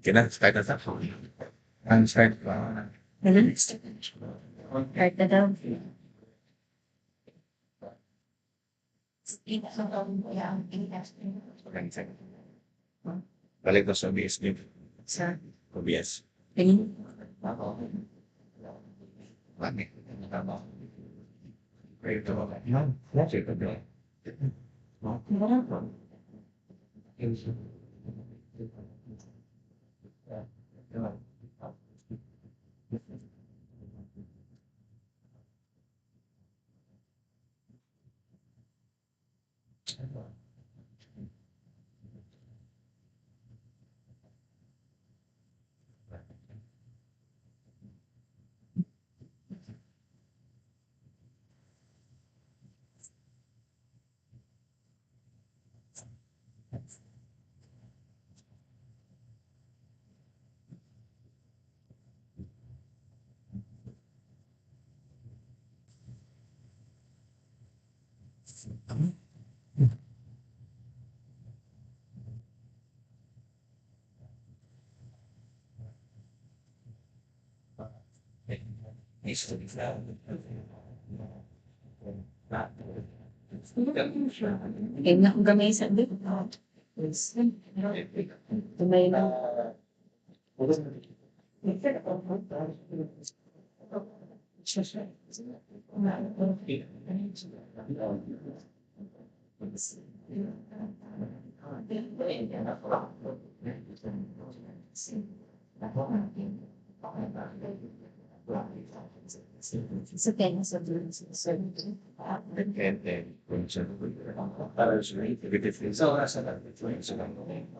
Kina, start na sa ang start pa. Start na daw. Balik na sa OBS niyo. Sa OBS. tingin. Bakit? Tama. Pwede ito ba? Yan. Check ito ba? Kaya na kung gamay sa dito. Tumay na. Sa kanya sa dulo sa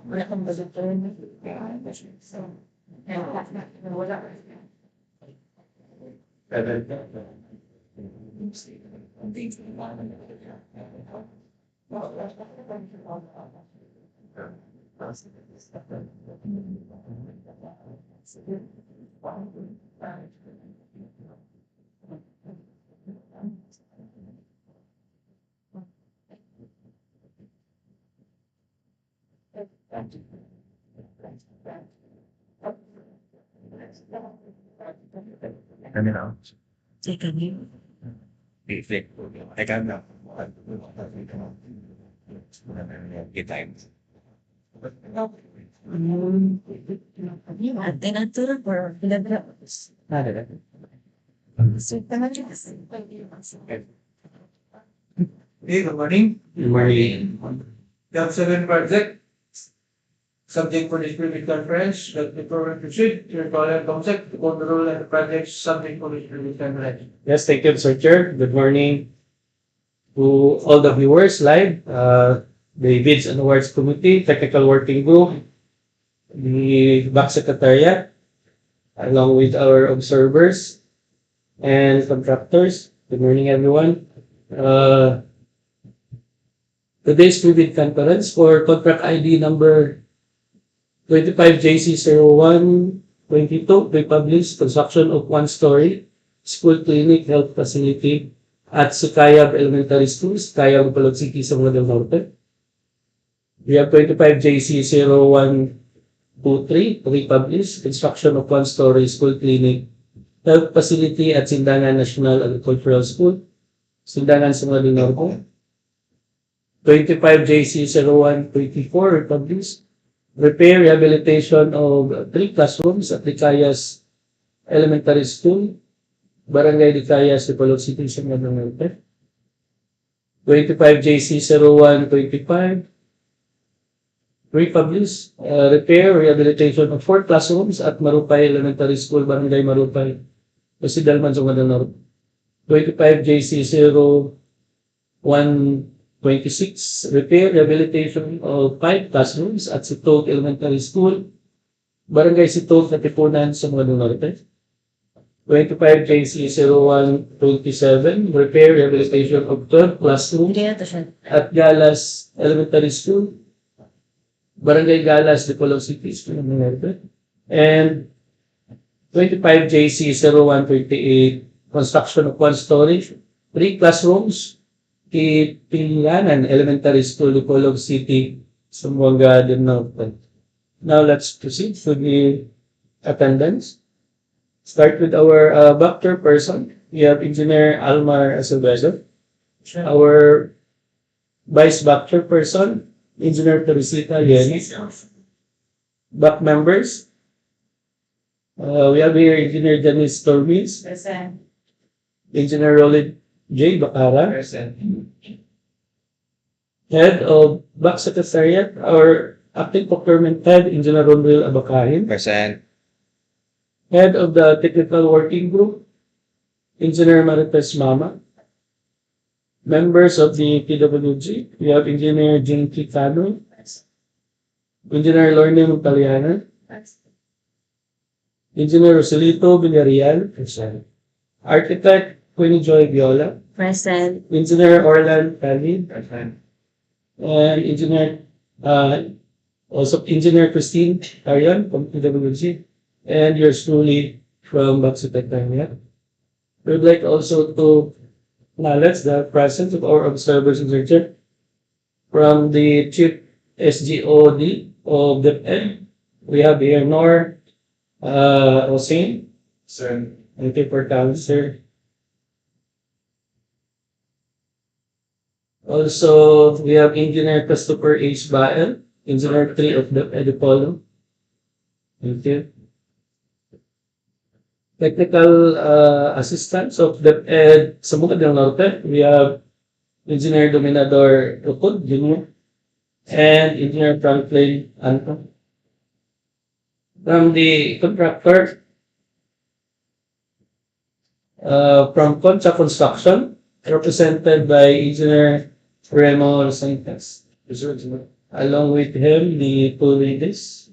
wala kang budget rin. Wala. Kami na. Teka niyo. Reflect. Teka na. Times. Ate natura for pinagra. So, tama niyo kasi. Hey, good morning. Good morning. Job 7 project. Subject for this previous conference, that the program proceed to recall and concept, to control and the project subject for this previous conference. Yes, thank you, Mr. Chair. Good morning to all the viewers live, the Bids and Awards Committee, Technical Working Group, the Back Secretariat, along with our observers and contractors. Good morning, everyone. Today's pre-bid conference for contract ID number 25JC0122, republished construction of one-story school clinic health facility at Sicayab Elementary School, Sicayab, Dipolog City, Zamboanga, Norte. We have 25JC0123, republished construction of one-story school clinic health facility at Sindangan National Agricultural School, Sindangan, Zamboanga, Norte. 25JC0124, republished repair rehabilitation of 3 classrooms at Dicayas Elementary School, Barangay Dicayas, Dipolog City, Sindangan, Norte. 25JC0125, republished repair rehabilitation of 4 classrooms at Marupay Elementary School, Barangay Marupay, Dalman, Sindangan, Norte. 25JC0126, repair rehabilitation of 5 classrooms at Sitog Elementary School, Barangay Sitog, Katipunan, Sindangan, Norte. 25JC0127, repair rehabilitation of 12 classrooms Hindi na to siya. at Galas Elementary School, Barangay Galas, Dipolog City, Sindangan, Norte. And 25JC0128, construction of 1-story, 3 classrooms, Katipunan Elementary School, Dipolog City, Zamboanga, Norte. Now let's proceed to the attendance. Start with our back person. We have Engineer Almar Acevedo. Our Vice back person, Engineer Teresita Yeni. Back members. We have here Engineer Janice Tormis. Present. Engineer Roland J. Bacara. Present. Head of Back Secretariat, our Acting Procurement Head, Engineer Ronel Abakahin. Present. Head of the Technical Working Group, Engineer Marites Mama. Members of the DPWH, we have Engineer Jean Cano, Engineer Lorne Mutaliana, Engineer Roselito Villarreal, Architect Queenie Joy Viola, Present. Engineer Orlan Khalid, Present. and also Engineer Christine Arian from PWG, and yours truly from Baksitectania. We would like also to acknowledge the presence of our observers and researchers from the Chief SGOD of DepEd. We have here Nor Hossein. Sir. Thank you for coming, sir. Also, we have Engineer Christopher H. Bael, Engineer 3 of Dipolog. Thank you. Technical assistants of DepEd Zamboanga del Norte, we have Engineer Dominador Rupod Jr. and Engineer Franklin Anton. From the contractor, from Concha Construction, represented by Engineer Remo Santos. Along with him, the two ladies.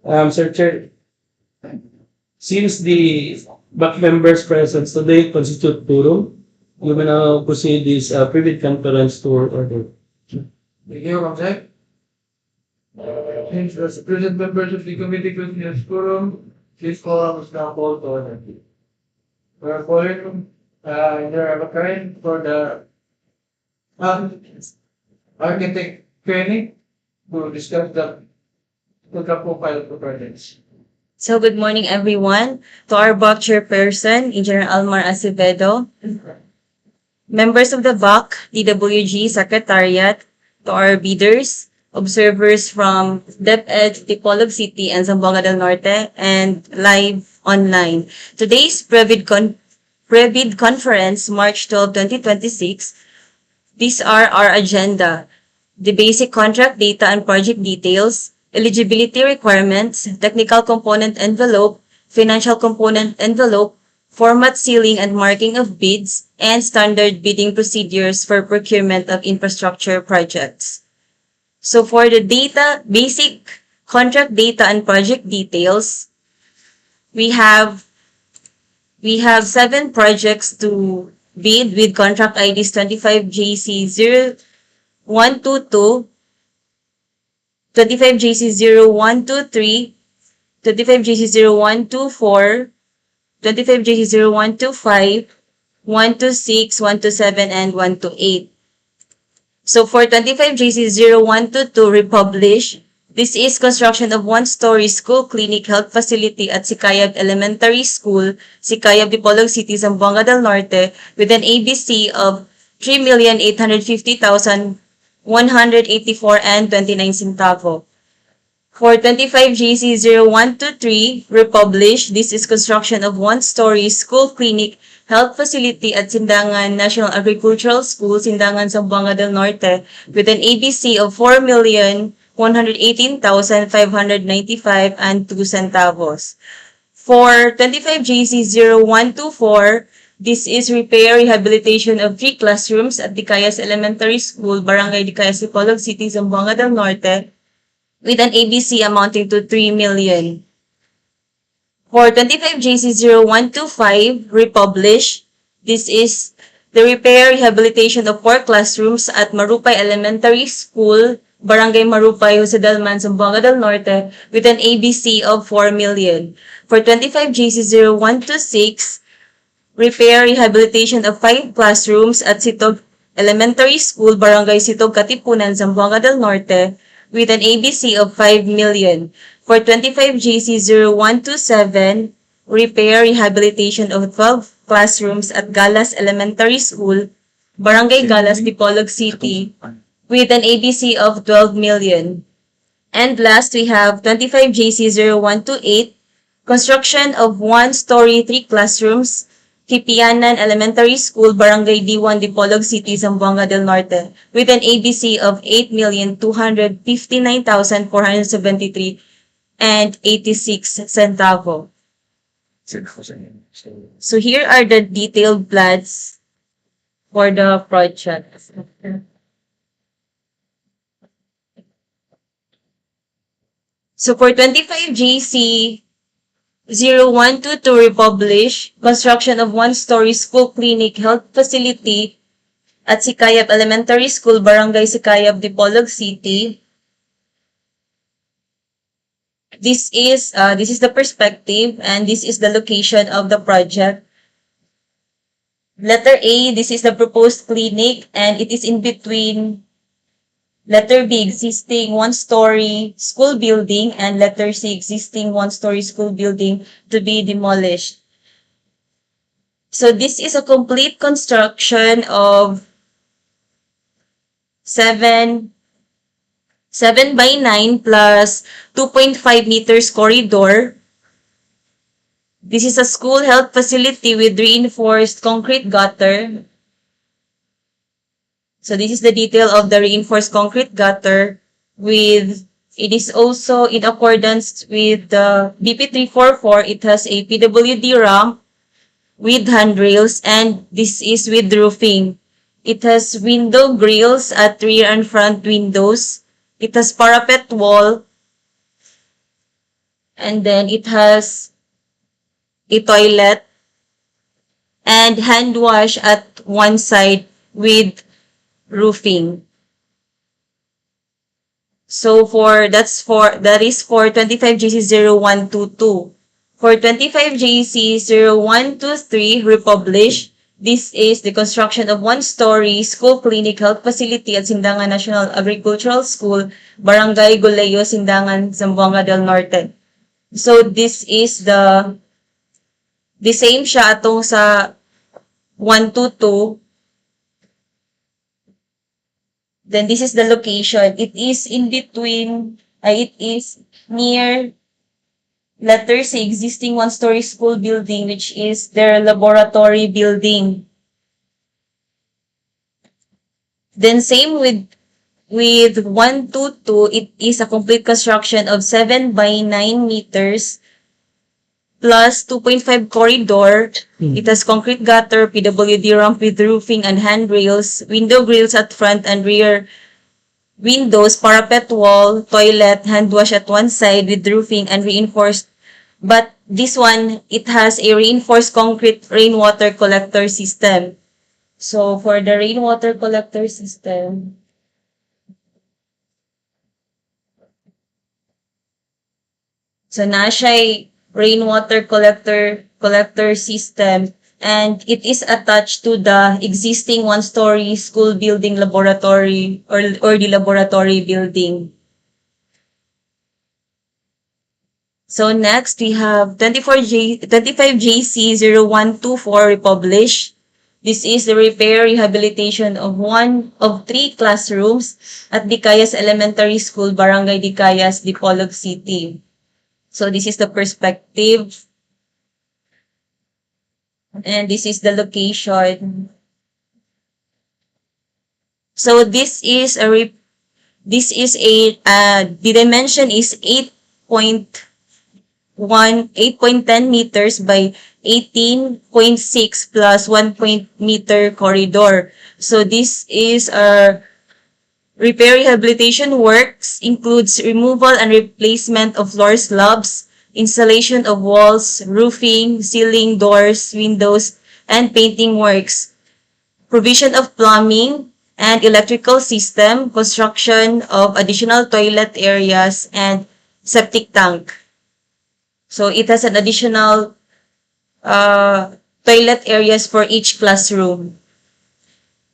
Sir Chair, since the back members' presence today constitute quorum, we will now proceed this private conference to order. Thank you, Comsec. Since the present members of the committee constitute quorum, this quorum is now called to order. We are calling Engineer Abakain for the architect training to discuss the profile of the projects. So good morning, everyone. To our BOC chairperson, Engineer Almar Acevedo, members of the BOC, DWG Secretariat, to our bidders, observers from DepEd, Dipolog City, and Zamboanga del Norte, and live online. Today's Previd Conference, March 12, 2026. These are our agenda: the basic contract data and project details, eligibility requirements, technical component envelope, financial component envelope, format sealing and marking of bids, and standard bidding procedures for procurement of infrastructure projects. So for the basic contract data and project details, we have 7 projects to bid with contract IDs 25JC0122, 25JC0123, 25JC0124, 25JC0125, 126, 127, and 128. So for 25JC0122 republish, this is construction of one-story school clinic health facility at Sicayab Elementary School, Sicayab, Dipolog City, Zamboanga del Norte, with an ABC of 3,850,184 and 29 centavo. For 25JC0123 republish, this is construction of one-story school clinic health facility at Sindangan National Agricultural School, Sindangan, Zamboanga del Norte, with an ABC of 4,118,595 and 2 centavos. For 25JC0124, this is repair rehabilitation of 3 classrooms at Dicayas Elementary School, Barangay Dicayas, Dipolog City, Zamboanga del Norte, with an ABC amounting to 3 million. For 25JC0125, republish, this is the repair rehabilitation of 4 classrooms at Marupay Elementary School, Barangay Marupay, Dalman, Zamboanga del Norte, with an ABC of 4 million. For 25JC0126, repair rehabilitation of 5 classrooms at Sitog Elementary School, Barangay Sitog, Katipunan, Zamboanga del Norte, with an ABC of 5 million. For 25JC0127, repair rehabilitation of 12 classrooms at Galas Elementary School, Barangay Galas, Dipolog City, with an ABC of 12 million. And last, we have 25JC0128, construction of one-story 3 classrooms, Kipianan Elementary School, Barangay D1, Dipolog City, Zamboanga del Norte, with an ABC of 8,259,473 and 86 centavo. So here are the detailed plans for the project. So for 25JC 0122 republish, construction of one-story school clinic health facility at Sicayab Elementary School, Barangay Sicayab, Dipolog City. This is the perspective and this is the location of the project. Letter A, this is the proposed clinic and it is in between letter B, existing one-story school building, and letter C, existing one-story school building to be demolished. So this is a complete construction of 7 by 9 plus 2.5 meters corridor. This is a school health facility with reinforced concrete gutter. So this is the detail of the reinforced concrete gutter with, it is also in accordance with the BP344. It has a PWD ramp with handrails and this is with roofing. It has window grills at rear and front windows. It has parapet wall. And then it has a toilet and hand wash at one side with roofing. So that is for 25JC0122. For 25JC0123 republish, this is the construction of one-story school clinic health facility at Sindangan National Agricultural School, Barangay Goleo, Sindangan, Zamboanga del Norte. So this is the same siya atong sa 122. Then this is the location. It is in between, it is near letter C, existing one-story school building, which is their laboratory building. Then same with 122, it is a complete construction of 7 by 9 meters plus 2.5 corridor. It has concrete gutter, PWD ramp with roofing and handrails, window grills at front and rear windows, parapet wall, toilet, hand wash at one side with roofing and reinforced. But this one, it has a reinforced concrete rainwater collector system. So for the rainwater collector system, so na siya rainwater collector system and it is attached to the existing one-story school building laboratory or the laboratory building. So next we have 25JC0124 republish. This is the repair rehabilitation of 3 classrooms at Dicayas Elementary School, Barangay Dicayas, Dipolog City. So this is the perspective. And this is the location. So the dimension is 8.10 meters by 18.6 plus 1 meter corridor. So this is our repair rehabilitation works, includes removal and replacement of floor slabs, installation of walls, roofing, ceiling, doors, windows, and painting works, provision of plumbing and electrical system, construction of additional toilet areas, and septic tank. So it has an additional toilet areas for each classroom.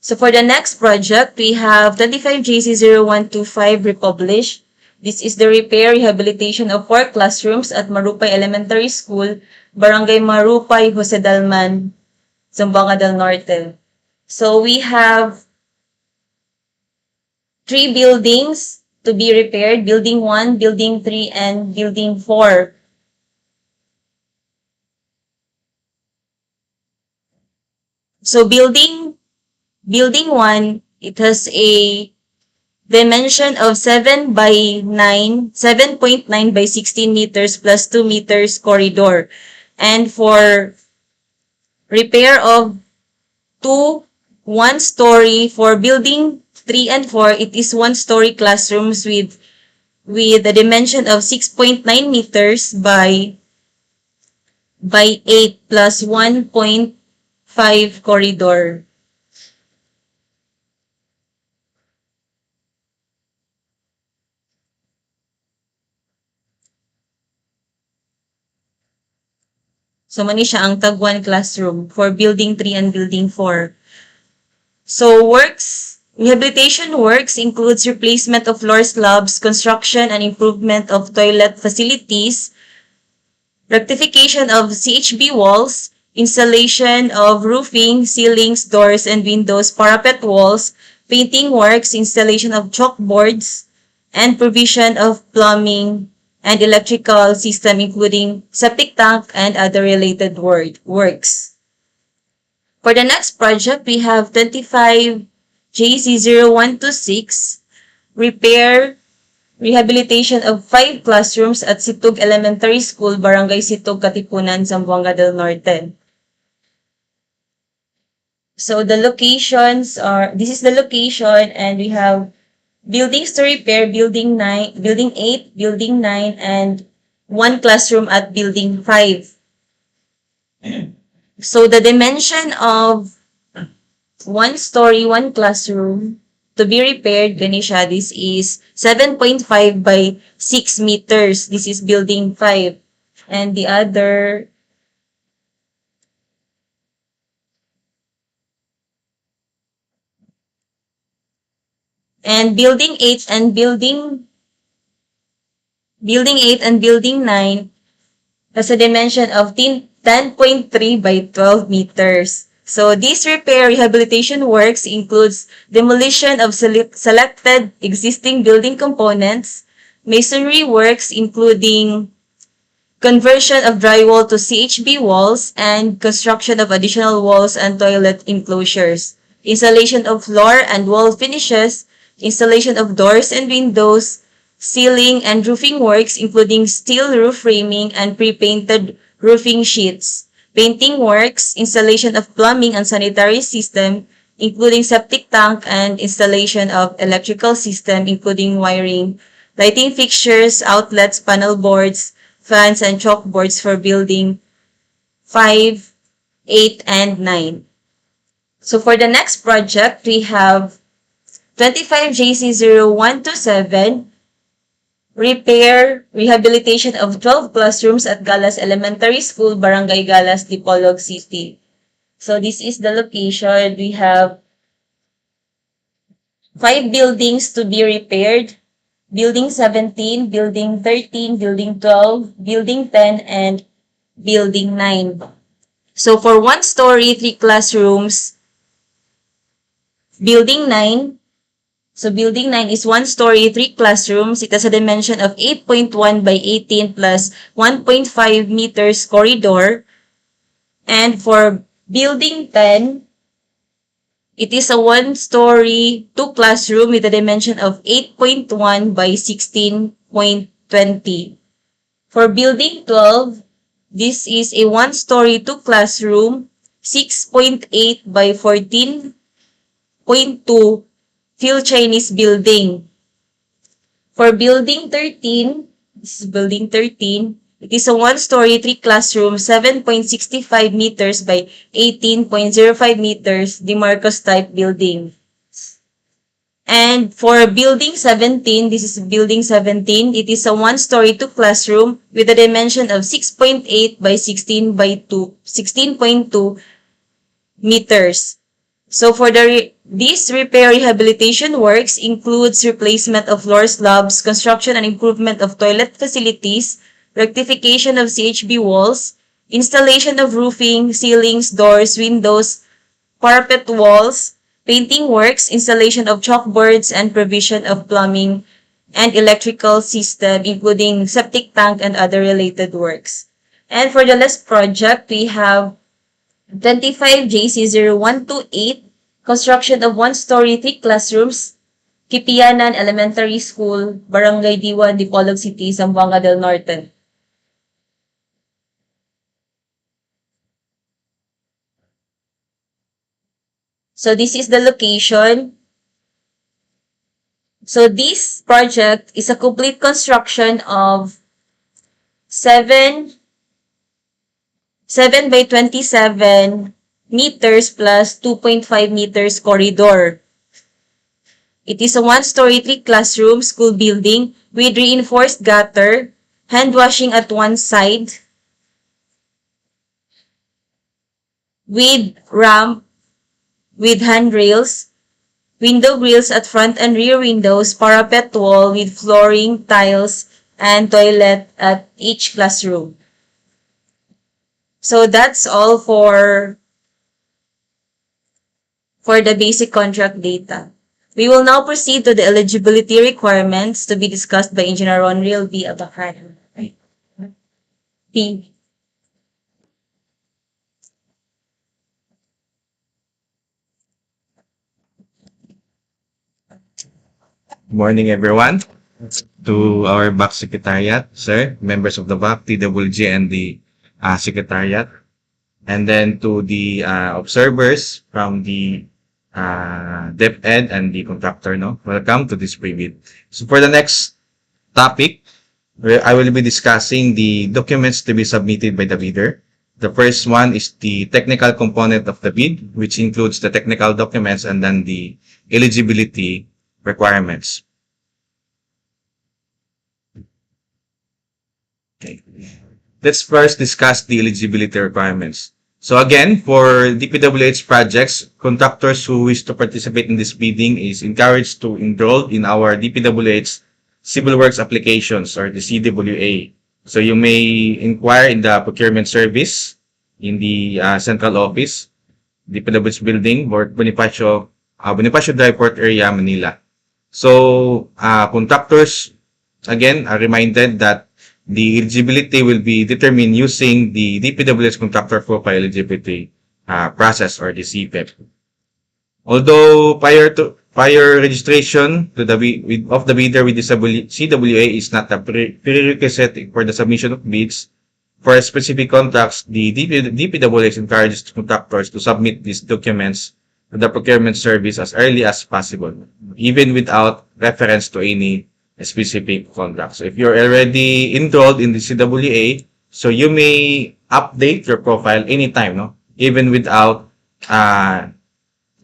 So for the next project, we have 25JC0125 republish. This is the repair rehabilitation of 4 classrooms at Marupay Elementary School, Barangay Marupay, Jose Dalman, Zamboanga del Norte. So we have 3 buildings to be repaired, Building 1, Building 3, and Building 4. So building 1, it has a dimension of 7 by 9, 7.9 by 16 meters plus 2 meters corridor. And for repair of 1-story, for building 3 and 4, it is 1-story classrooms with a dimension of 6.9 meters by 8 plus 1.5 corridor. So, mani siya ang tag 1 classroom for building 3 and building 4. So, rehabilitation works includes replacement of floor slabs, construction and improvement of toilet facilities, rectification of CHB walls, installation of roofing, ceilings, doors, and windows, parapet walls, painting works, installation of chalkboards, and provision of plumbing and electrical system including septic tank and other related works. For the next project, we have 25 JC0126, repair, rehabilitation of 5 classrooms at Sitog Elementary School, Barangay Sitog, Katipunan, Zamboanga del Norte. So the locations are, this is the location, and we have buildings to repair, building 8, building 9, and 1 classroom at building 5. So the dimension of 1-story, 1 classroom to be repaired, Ganesha, this is 7.5 by 6 meters. This is building 5. And the other, and building 8 and building 9 has a dimension of 10.3 by 12 meters. So this repair rehabilitation works includes demolition of selected existing building components, masonry works including conversion of drywall to CHB walls, and construction of additional walls and toilet enclosures, installation of floor and wall finishes, installation of doors and windows, ceiling and roofing works including steel roof framing and pre-painted roofing sheets, painting works, installation of plumbing and sanitary system including septic tank, and installation of electrical system including wiring, lighting fixtures, outlets, panel boards, fans, and chalkboards for building 5, 8, and 9. So for the next project, we have 25 JC0127, repair, rehabilitation of 12 classrooms at Galas Elementary School, Barangay Galas, Dipolog City. So this is the location. We have 5 buildings to be repaired. Building 17, Building 13, Building 12, Building 10, and Building 9. So for 1-story, 3 classrooms, Building 9. So Building 9 is 1-story, 3 classrooms. It has a dimension of 8.1 by 18 plus 1.5 meters corridor. And for Building 10, it is a 1-story, 2 classroom with a dimension of 8.1 by 16.20. For Building 12, this is a 1-story, 2 classroom, 6.8 by 14.2 Phil Chinese building. For Building 13, this is Building 13, it is a 1-story, 3 classroom, 7.65 meters by 18.05 meters, DeMarcos type building. And for Building 17, this is Building 17, it is a 1-story, 2 classroom with a dimension of 6.8 by 16.2 meters. So for these repair rehabilitation works includes replacement of floor slabs, construction and improvement of toilet facilities, rectification of CHB walls, installation of roofing, ceilings, doors, windows, parapet walls, painting works, installation of chalkboards, and provision of plumbing and electrical system, including septic tank and other related works. And for the last project, we have 25 JC0128, construction of one-story 3 classrooms, Katipunan Elementary School, Barangay D1, Dipolog City, Zamboanga del Norte. So this is the location. So this project is a complete construction of 7 by 27 meters plus 2.5 meters corridor. It is a one-story 3 classroom school building with reinforced gutter, hand washing at one side, with ramp, with handrails, window grills at front and rear windows, parapet wall with flooring, tiles, and toilet at each classroom. So that's all for the basic contract data. We will now proceed to the eligibility requirements to be discussed by Engineer Ronreal B. Abacan. B. Morning, everyone. To our BAC Secretariat, sir, members of the BAC, TWG, and the Secretariat. And then to the observers from the DepEd and the contractor, no? Welcome to this preview. So for the next topic, I will be discussing the documents to be submitted by the bidder. The first one is the technical component of the bid, which includes the technical documents and then the eligibility requirements. Okay. Let's first discuss the eligibility requirements. So again, for DPWH projects, contractors who wish to participate in this bidding is encouraged to enroll in our DPWH Civil Works Applications, or the CWA. So you may inquire in the procurement service in the central office, DPWH building, or Bonifacio Drive Port area, Manila. So contractors, again, are reminded that the eligibility will be determined using the DPWH contractor profile eligibility process, or the CPEP. Although prior registration to of the bidder with the CWA is not a prerequisite for the submission of bids, for specific contracts, the DPWH encourages contractors to submit these documents to the procurement service as early as possible, even without reference to any specific contract. So if you're already enrolled in the CWA, so you may update your profile anytime, no? Even without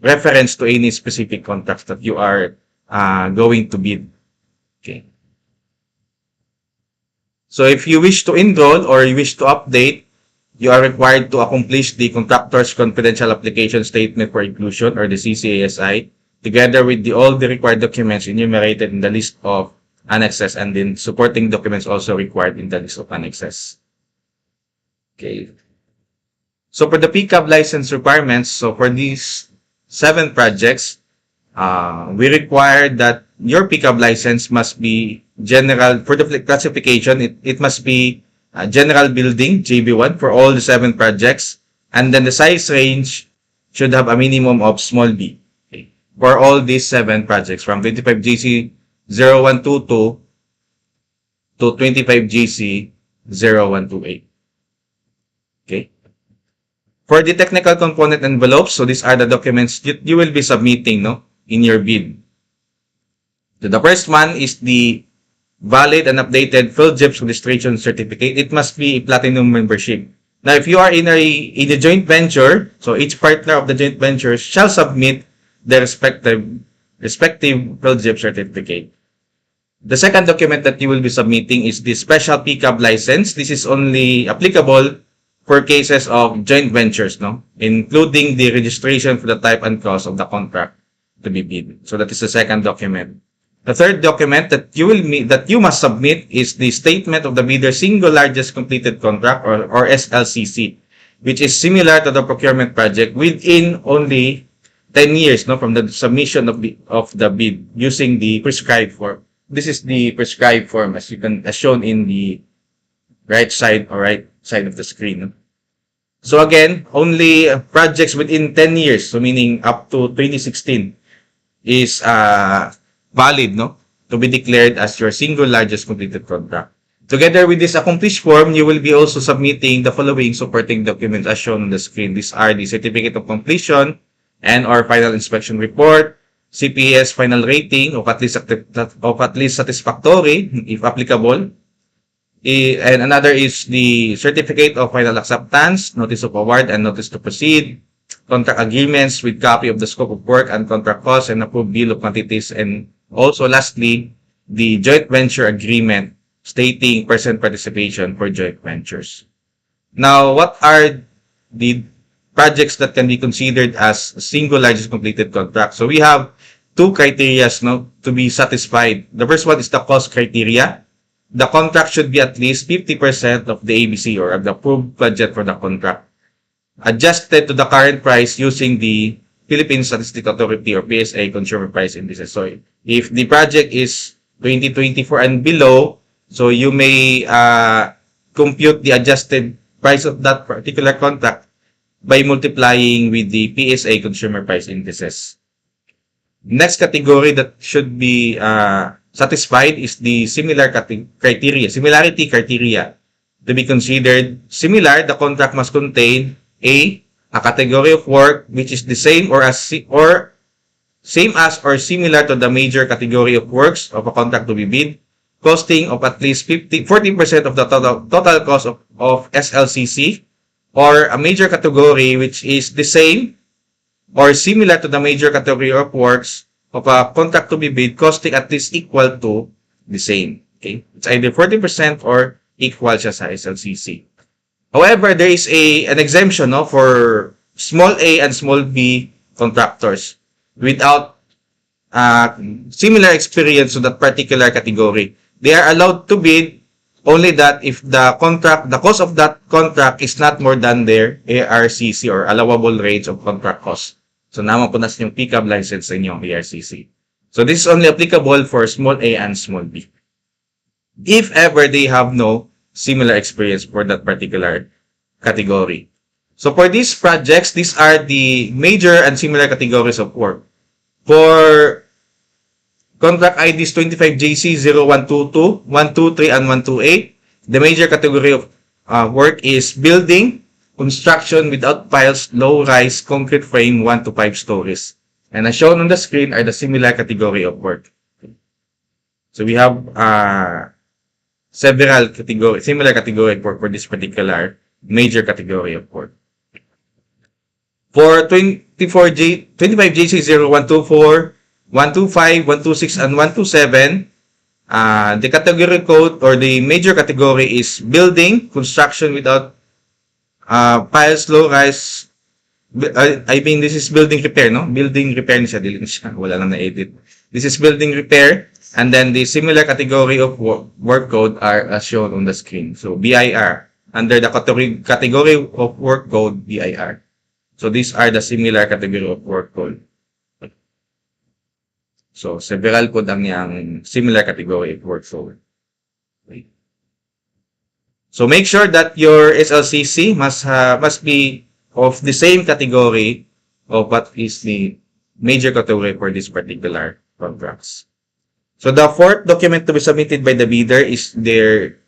reference to any specific contracts that you are going to bid. Okay. So if you wish to enroll or you wish to update, you are required to accomplish the Contractor's Confidential Application Statement for Inclusion, or the CCASI, together with all the required documents enumerated in the list of annexes, and then supporting documents also required in the list of annexes. Okay. So for the PCAB license requirements, so for these 7 projects, we require that your PCAB license must be general. For the classification, it must be general building, JB1, for all the 7 projects. And then the size range should have a minimum of small b. Okay. For all these 7 projects, from 25 GC 0122 to 25 GC 0128. Okay. For the technical component envelopes, so these are the documents you will be submitting, no, in your bid. So the first one is the valid and updated PhilJEPS registration certificate. It must be a platinum membership. Now, if you are in a joint venture, so each partner of the joint venture shall submit the respective PhilJEPS certificate. The second document that you will be submitting is the special PCAB license. This is only applicable for cases of joint ventures, no? Including the registration for the type and cost of the contract to be bid. So that is the second document. The third document that you must submit is the statement of the bidder's single largest completed contract, or SLCC, which is similar to the procurement project within only 10 years, no, from the submission of the bid using the prescribed form. This is the prescribed form as shown in the right side of the screen. No? So again, only projects within 10 years, so meaning up to 2016, is valid, no, to be declared as your single largest completed contract. Together with this accomplished form, you will be also submitting the following supporting documents as shown on the screen. These are the certificate of completion and or final inspection report, CPS final rating of at least satisfactory if applicable. And another is the certificate of final acceptance, notice of award and notice to proceed, contract agreements with copy of the scope of work and contract costs and approved bill of quantities, and also lastly, the joint venture agreement stating percent participation for joint ventures. Now, what are the projects that can be considered as single largest completed contract? So we have two criteria, no, to be satisfied. The first one is the cost criteria. The contract should be at least 50% of the ABC or of the approved budget for the contract, adjusted to the current price using the Philippine Statistical Authority or PSA consumer price indices. So if the project is 2024 and below, so you may compute the adjusted price of that particular contract by multiplying with the PSA consumer price indices. Next category that should be satisfied is the similarity criteria. To be considered similar, the contract must contain a category of work which is the same or same as or similar to the major category of works of a contract to be bid, costing of at least 14% of the total cost of SLCC, or a major category which is the same or similar to the major category of works of a contract to be bid, costing at least equal to the same. Okay? It's either 40% or equal siya sa SLCC. However, there is an exemption, no, for small a and small b contractors without similar experience to that particular category. They are allowed to bid only that if the cost of that contract is not more than their ARCC or allowable range of contract cost. So, naman po nas yung pickup license sa inyong ARCC. So, this is only applicable for small a and small b. If ever they have no similar experience for that particular category. So, for these projects, these are the major and similar categories of work. For contract IDs 25JC0122, 123, and 128, the major category of work is building, construction without piles, low-rise concrete frame 1 to 5 stories. And as shown on the screen are the similar category of work. So we have several similar category of work for this particular major category of work. For 25JC0124, 125, 126, and 127, the category code or the major category is building, construction without piles, low-rise. I mean, this is building repair, no? Building repair niya, dili siya. Wala lang na-edit. This is building repair, and then the similar category of work code are as shown on the screen. So, BIR. Under the category of work code, BIR. So, these are the similar category of work code. So, several code ang yang similar category of work code. Okay. So, make sure that your SLCC must be of the same category of what is the major category for this particular contracts. So, the fourth document to be submitted by the bidder is their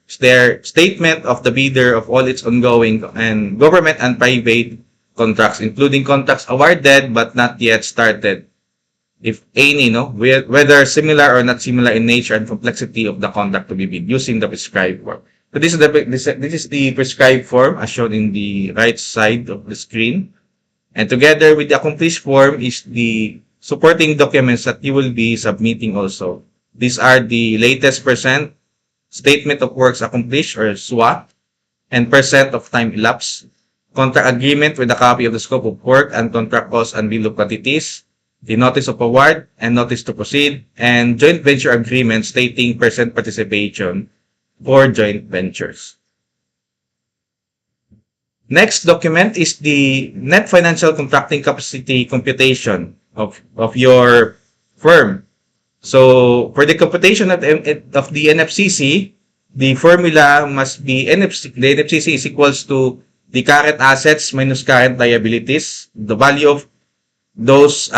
statement of the bidder of all its ongoing and government and private contracts, including contracts awarded but not yet started. If any, no, whether similar or not similar in nature and complexity of the contract to be bid using the prescribed form. So this is the prescribed form as shown in the right side of the screen. And together with the accomplished form is the supporting documents that you will be submitting also. These are the latest percent statement of works accomplished or SWA, and percent of time elapsed, contract agreement with a copy of the scope of work and contract costs and bill of quantities, the notice of award and notice to proceed, and joint venture agreement stating percent participation for joint ventures. Next document is the net financial contracting capacity computation of your firm. So, for the computation of the NFCC, the formula must be the NFCC is equals to the current assets minus current liabilities. The value of those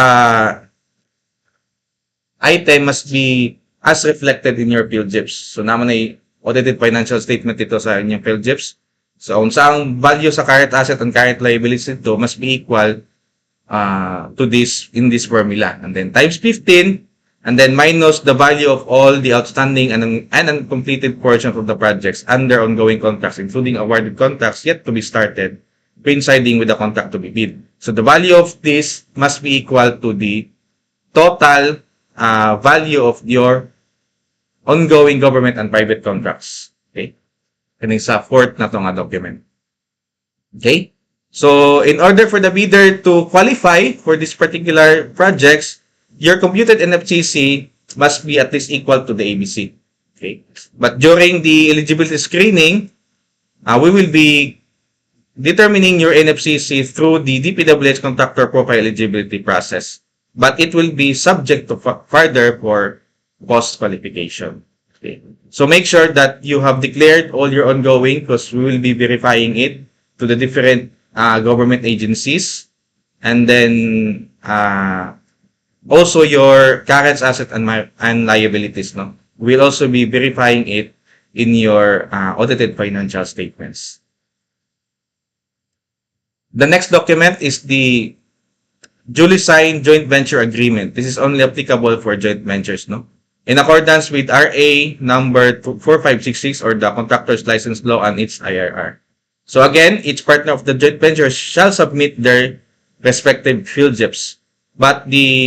item must be as reflected in your PhilGIPs. So, naman ay audited financial statement ito sa inyong PhilGIPs. So, kung saan value sa current asset and current liabilities ito must be equal to this in this formula. And then times 15, and then minus the value of all the outstanding and uncompleted portions of the projects under ongoing contracts, including awarded contracts yet to be started, coinciding with the contract to be bid. So, the value of this must be equal to the total value of your ongoing government and private contracts. Okay? Kaning sa fourth na to nga document. Okay? So, in order for the bidder to qualify for this particular projects, your computed NFCC must be at least equal to the ABC. Okay? But during the eligibility screening, we will be determining your NFCC through the DPWH contractor profile eligibility process. But it will be subject to further for post qualification. Okay. So make sure that you have declared all your ongoing, because we will be verifying it to the different government agencies, and then also your current asset and liabilities. No, we'll also be verifying it in your audited financial statements. The next document is the duly signed joint venture agreement. This is only applicable for joint ventures. No. In accordance with RA number 4566 or the Contractor's License Law and its IRR. So again, each partner of the joint venture shall submit their respective PhilGIPs. But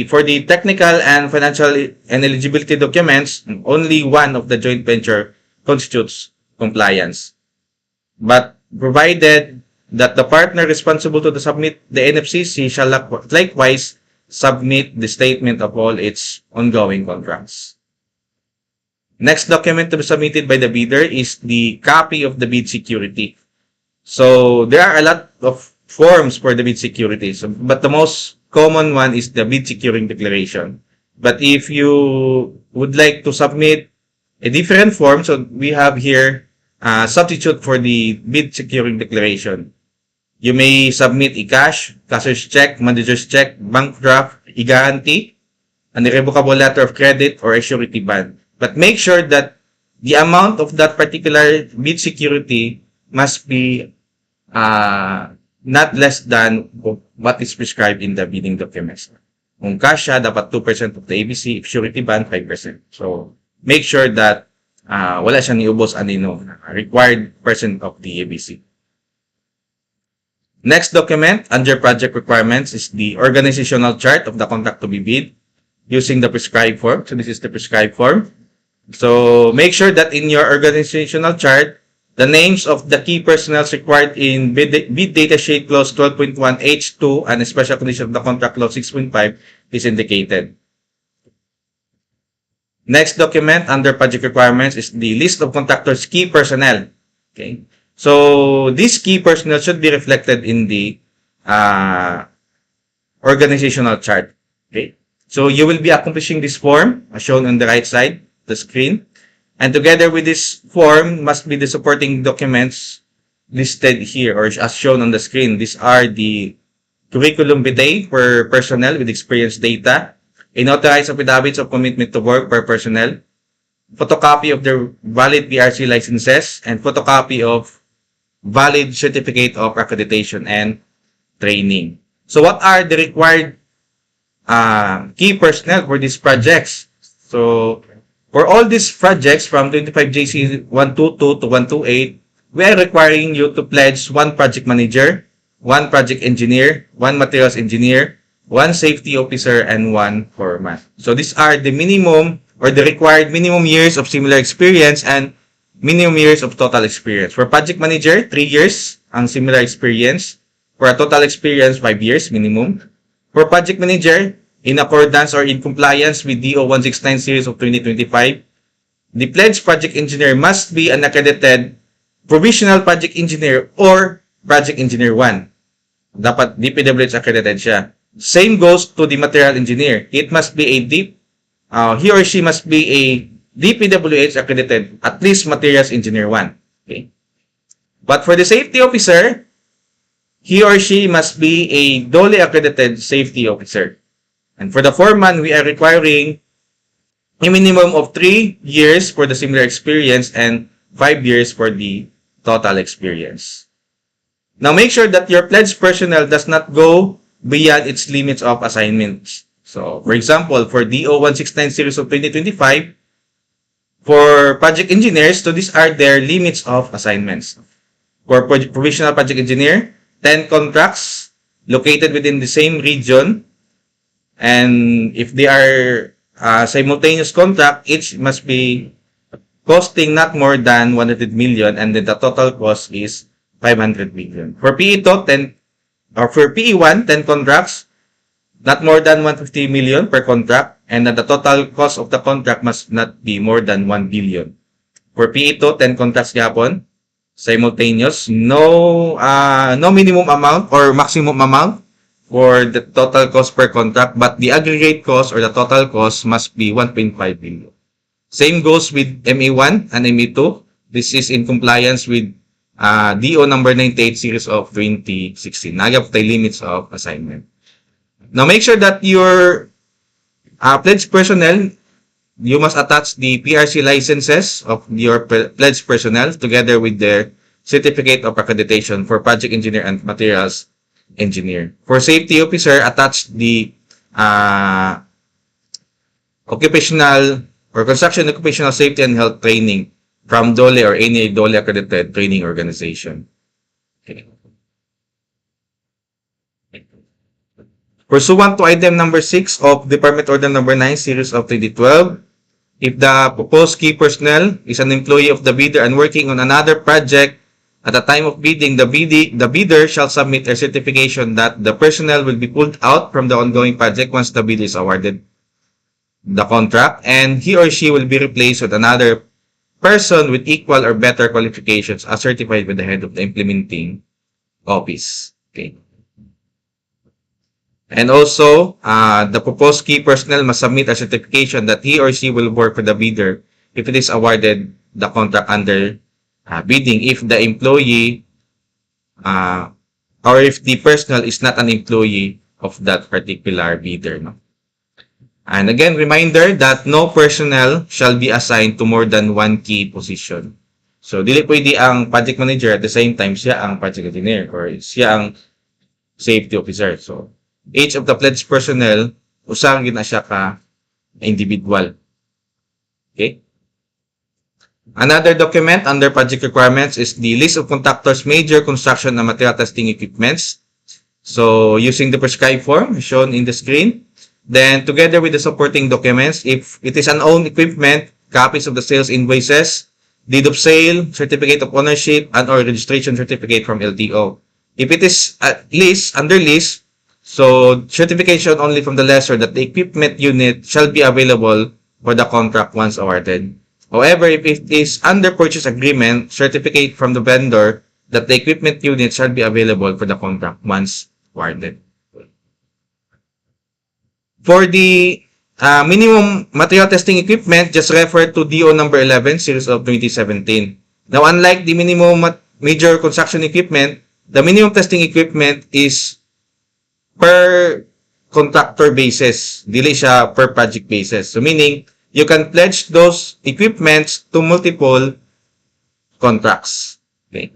for the technical and financial and eligibility documents, only one of the joint venture constitutes compliance. But provided that the partner responsible to submit the NFCC shall likewise submit the statement of all its ongoing contracts. Next document to be submitted by the bidder is the copy of the bid security. So, there are a lot of forms for the bid security, but the most common one is the bid securing declaration. But if you would like to submit a different form, so we have here substitute for the bid securing declaration. You may submit a cash, cashier's check, manager's check, bank draft, a guarantee, an irrevocable letter of credit, or a surety bond. But make sure that the amount of that particular bid security must be not less than what is prescribed in the bidding documents. Kung cash siya, dapat 2% of the ABC. If surety bond, 5%. So, make sure that wala siya niubos anino, required percent of the ABC. Next document under project requirements is the organizational chart of the contract to be bid using the prescribed form. So, this is the prescribed form. So, make sure that in your organizational chart, the names of the key personnel required in bid data sheet clause 12.1 H2 and a special condition of the contract clause 6.5 is indicated. Next document under project requirements is the list of contractors' key personnel. Okay. So, these key personnel should be reflected in the organizational chart. Okay. So, you will be accomplishing this form as shown on the right side the screen, and together with this form must be the supporting documents listed here or as shown on the screen. These are the curriculum vitae per personnel with experience data, a notarized affidavits of commitment to work per personnel, photocopy of their valid PRC licenses, and photocopy of valid certificate of accreditation and training. So what are the required key personnel for these projects? So for all these projects from 25 JC 122 to 128, we are requiring you to pledge one project manager, one project engineer, one materials engineer, one safety officer, and one foreman. So these are the minimum or the required minimum years of similar experience and minimum years of total experience. For project manager, 3 years ang similar experience. For a total experience, 5 years minimum. For project manager, in accordance or in compliance with DO 169 series of 2025, the pledged project engineer must be an accredited provisional project engineer or project engineer 1. Dapat DPWH accredited siya. Same goes to the material engineer. It must be he or she must be a DPWH accredited, at least materials engineer 1. Okay. But for the safety officer, he or she must be a DOLE accredited safety officer. And for the foreman, we are requiring a minimum of 3 years for the similar experience and 5 years for the total experience. Now, make sure that your pledged personnel does not go beyond its limits of assignments. So, for example, for DO 169 series of 2025, for project engineers, so these are their limits of assignments. For provisional project engineer, 10 contracts located within the same region. And if they are simultaneous contract, each must be costing not more than 100 million, and then the total cost is 500 million. For PE2, 10, or for PE1, 10 contracts, not more than 150 million per contract, and the total cost of the contract must not be more than 1 billion. For PE2, 10 contracts gapon, simultaneous, no minimum amount or maximum amount for the total cost per contract, but the aggregate cost or the total cost must be 1.5 billion. Same goes with MA1 and MA2. This is in compliance with DO number 98 series of 2016. Nagyap tayo limits of assignment. Now, make sure that your pledged personnel, you must attach the PRC licenses of your pledged personnel together with their certificate of accreditation for project engineer and materials engineer. For safety officer, attach the occupational or construction occupational safety and health training from DOLE or any DOLE accredited training organization. Okay. Pursuant to item number 6 of Department Order number 9 series of 2012, if the proposed key personnel is an employee of the bidder and working on another project at the time of bidding, the bidder shall submit a certification that the personnel will be pulled out from the ongoing project once the bid is awarded the contract, and he or she will be replaced with another person with equal or better qualifications as certified by the head of the implementing office. Okay. And also, the proposed key personnel must submit a certification that he or she will work for the bidder if it is awarded the contract under bidding, if the employee or if the personnel is not an employee of that particular bidder. No? And again, reminder that no personnel shall be assigned to more than one key position. So, dili pwede ang project manager at the same time siya ang project engineer or siya ang safety officer. So, each of the pledged personnel, usang gina siya ka individual. Okay? Another document under project requirements is the list of contractors' major construction and material testing equipments. So, using the prescribed form shown in the screen, then together with the supporting documents, if it is an owned equipment, copies of the sales invoices, deed of sale, certificate of ownership, and or registration certificate from LTO. If it is at lease, under lease, so certification only from the lessor that the equipment unit shall be available for the contract once awarded. However, if it is under purchase agreement, certificate from the vendor that the equipment unit shall be available for the contract once awarded. For the minimum material testing equipment, just refer to DO number 11, series of 2017. Now, unlike the minimum major construction equipment, the minimum testing equipment is per contractor basis. Dili siya per project basis. So, meaning, you can pledge those equipments to multiple contracts. Okay.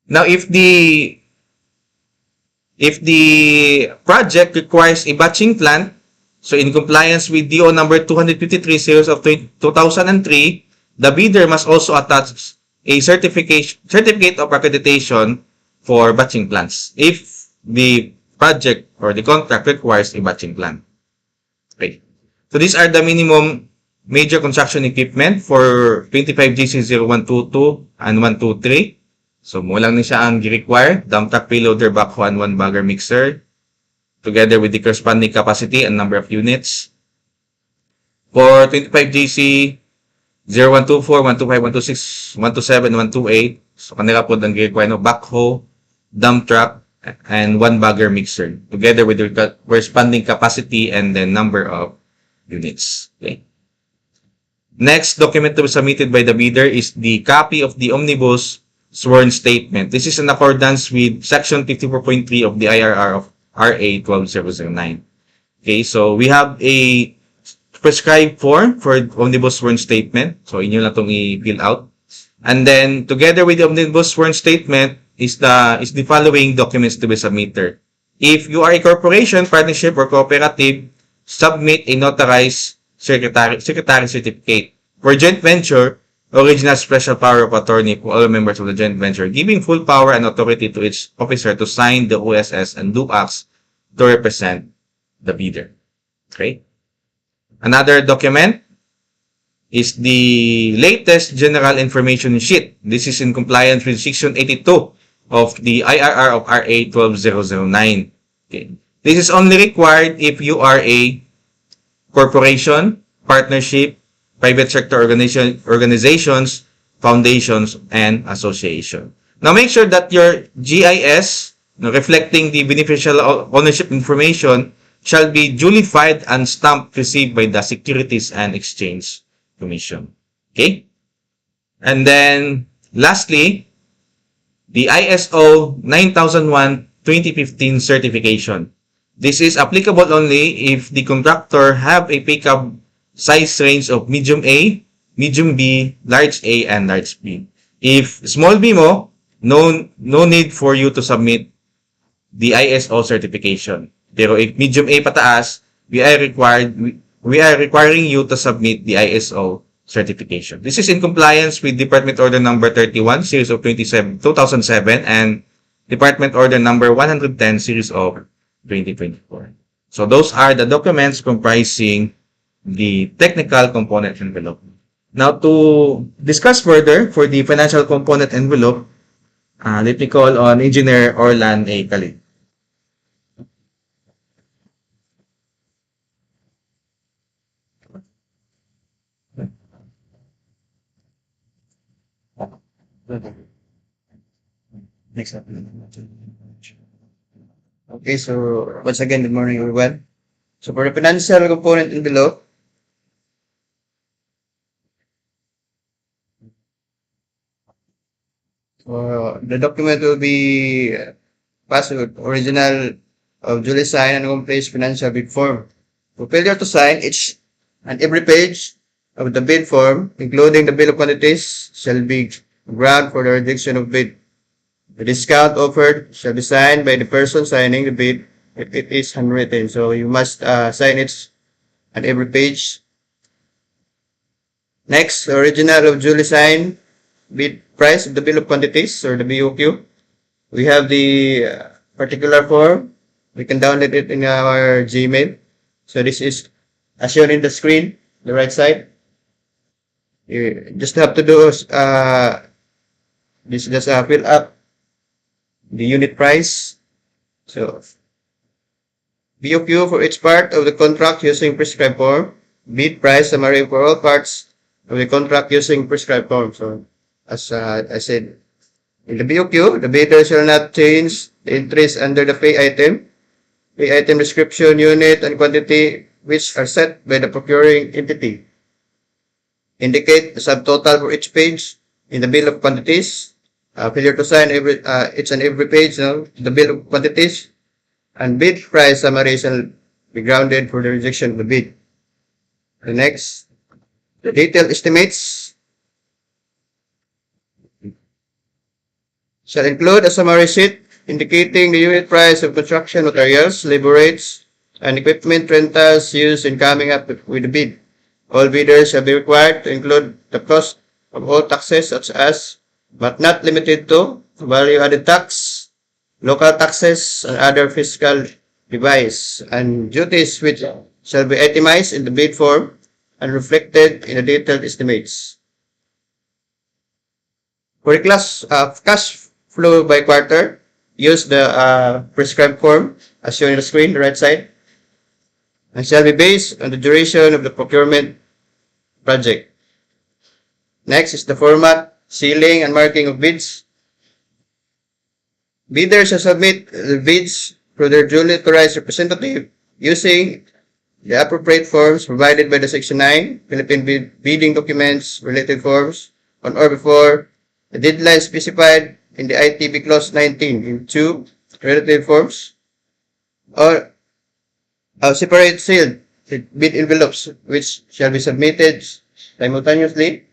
Now, if the project requires a batching plant, so in compliance with DO number 253 series of 2003, the bidder must also attach a certificate of accreditation for batching plants if the project or the contract requires a batching plant. Okay. So these are the minimum major construction equipment for 25GC0122 and 123. So, mo lang ni siya ang gi-require. Dump truck, payloader, backhoe, and 1 bagger mixer, together with the corresponding capacity and number of units. For 25GC 0124, 125, 126, 127, 128, so kanila po ang gi-require no backhoe, dump truck, and 1 bagger mixer, together with the corresponding capacity and the number of units. Okay. Next document to be submitted by the bidder is the copy of the omnibus sworn statement. This is in accordance with Section 54.3 of the IRR of RA 12009. Okay, so we have a prescribed form for omnibus sworn statement. So inyo lang itong i-fill out. And then together with the omnibus sworn statement is the following documents to be submitted. If you are a corporation, partnership, or cooperative, submit a notarized secretary certificate. For joint venture, original special power of attorney for all members of the joint venture, giving full power and authority to each officer to sign the OSS and do acts to represent the bidder. Okay? Another document is the latest general information sheet. This is in compliance with Section 82 of the IRR of RA 12009. Okay. This is only required if you are a corporation, partnership, private sector organizations, foundations, and association. Now, make sure that your GIS, reflecting the beneficial ownership information, shall be duly filed and stamped received by the Securities and Exchange Commission. Okay? And then, lastly, the ISO 9001-2015 certification. This is applicable only if the contractor have a pickup size range of medium A, medium B, large A, and large B. If small B mo, no need for you to submit the ISO certification. Pero if medium A pataas, we are requiring you to submit the ISO certification. This is in compliance with Department Order Number 31, Series of 2007, and Department Order Number 110, Series of 2024. So those are the documents comprising the technical component envelope. Now, to discuss further for the financial component envelope, let me call on Engineer Orlan A. Kali. Next up. Okay, so once again, good morning everyone. So for the financial component envelope, the document will be passed with original of duly signed and complete financial bid form. For failure to sign each and every page of the bid form, including the bill of quantities, shall be ground for the rejection of bid. The discount offered shall be signed by the person signing the bid if it is handwritten. So you must sign it at every page. Next, the original of duly signed bid price of the bill of quantities or the BOQ. We have the particular form. We can download it in our Gmail. So this is as shown in the screen, the right side. You just have to do fill up the unit price. So BOQ for each part of the contract using prescribed form. Bid price summary for all parts of the contract using prescribed form. So as I said, in the BOQ, the bidder shall not change the entries under the pay item description, unit, and quantity which are set by the procuring entity. Indicate the subtotal for each page in the bill of quantities. Failure to sign each and every page, the bill of quantities, and bid price summary shall be grounded for the rejection of the bid. The next, the detailed estimates shall include a summary sheet indicating the unit price of construction materials, labor rates, and equipment rentals used in coming up with the bid. All bidders shall be required to include the cost of all taxes such as, but not limited to, value-added tax, local taxes, and other fiscal levies and duties which shall be itemized in the bid form and reflected in the detailed estimates. For the cash flow by quarter, use the prescribed form as shown on the screen, the right side, and shall be based on the duration of the procurement project. Next is the format, sealing, and marking of bids. Bidders shall submit the bids through their duly authorized representative using the appropriate forms provided by the Section 9 Philippine Bidding Documents Related Forms on or before the deadline specified in the ITB Clause 19 in 2 relative forms or separate sealed bid envelopes which shall be submitted simultaneously,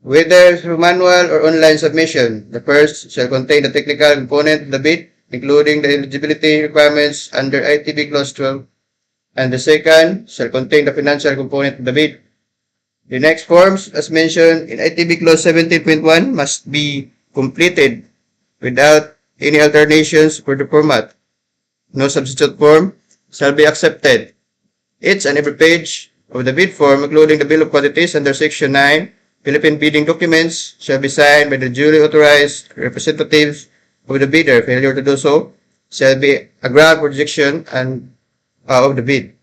whether through manual or online submission. The first shall contain the technical component of the bid, including the eligibility requirements under ITB Clause 12, and the second shall contain the financial component of the bid. The next forms, as mentioned in ITB Clause 17.1, must be completed without any alterations for the format. No substitute form shall be accepted. Each and every page of the bid form, including the bill of quantities under Section 9, Philippine bidding documents, shall be signed by the duly authorized representatives of the bidder. Failure to do so shall be a ground for rejection of the bid.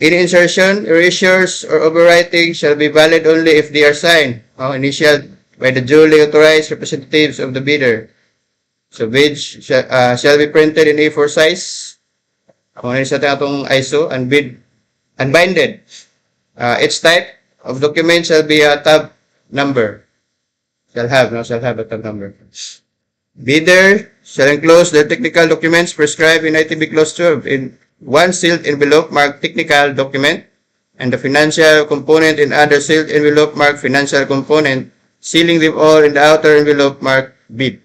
Any insertion, erasures, or overwriting shall be valid only if they are signed or initialed by the duly authorized representatives of the bidder. So bids shall be printed in A4 size. Kung ano sa atong ISO and binded. Each type of document shall be a tab number. Shall have a tab number. Bidder shall enclose the technical documents prescribed in ITB Clause 12 in one sealed envelope marked technical document and the financial component in other sealed envelope marked financial component, sealing them all in the outer envelope marked bid.